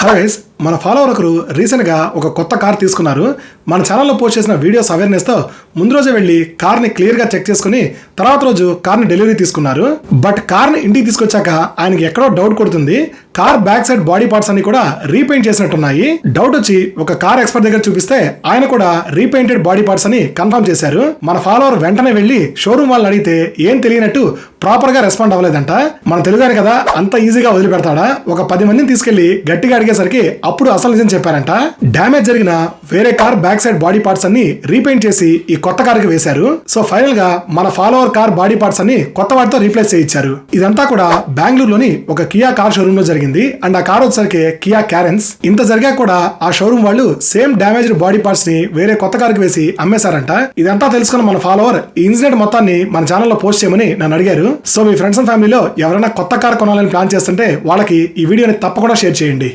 Guys మన follower ఒకరు రీసెంట్గా ఒక కొత్త కార్ తీసుకున్నారు. మన ఛానల్లో పోస్ట్ చేసిన వీడియోస్ అవేర్నెస్తో ముందు రోజే వెళ్ళి కార్ని క్లియర్గా చెక్ చేసుకుని తర్వాత రోజు కార్ని డెలివరీ తీసుకున్నారు. బట్ కార్ని ఇంటికి తీసుకొచ్చాక ఆయనకి ఎక్కడో డౌట్ కొడుతుంది. Car back side body parts అన్ని కూడా రీపెయింట్ చేసినట్టున్నాయి. డౌట్ వచ్చి ఒక కార్ ఎక్స్పర్ట్ దగ్గర చూపిస్తే ఆయన కూడా రీపెయింటెడ్ బాడీ పార్ట్స్ అని కన్ఫర్మ్ చేశారు. మన ఫాలోవర్ వెంటనే వెళ్ళి షోరూమ్ వాళ్ళని అడిగితే ఏం తెలియనట్టు ప్రాపర్ గా రెస్పాండ్ అవ్వలేదంట. మన తెలుగుగానే కదా అంత ఈజీగా వదిలిపెడతాడా? ఒక 10 మందిని తీసుకెళ్లి గట్టిగా అడిగేసరికి అప్పుడు అసలు నిజం చెప్పారంట. డ్యామేజ్ జరిగిన వేరే car back side body parts అన్ని రీపెయింట్ చేసి ఈ కొత్త కార్ కి వేశారు. సో ఫైనల్ గా మన ఫాలోవర్ కార్ బాడీ పార్ట్స్ అన్ని కొత్త వాటితో రీప్లేస్ చేయించారు. ఇదంతా కూడా బెంగళూరులోని ఒక కియా కార్ షోరూమ్ లో జరిగింది. అండ్ ఆ కార్ వచ్చేసరికి కియా క్యారెన్స్. ఇంత జరిగా కూడా ఆ షోరూమ్ వాళ్ళు సేమ్ డ్యామేజ్డ్ బాడీ పార్ట్స్ ని వేరే కొత్త కార్ కి వేసి అమ్మేశారంట. ఇదంతా తెలుసుకున్న మన ఫాలోవర్ ఈ ఇన్సిడెంట్ మొత్తాన్ని మన ఛానల్లో పోస్ట్ చేయమని నన్ను అడిగారు. సో మీ ఫ్రెండ్స్ అండ్ ఫ్యామిలీలో ఎవరైనా కొత్త కార్ కొనాలని ప్లాన్ చేస్తుంటే వాళ్ళకి ఈ వీడియోని తప్పకుండా షేర్ చేయండి.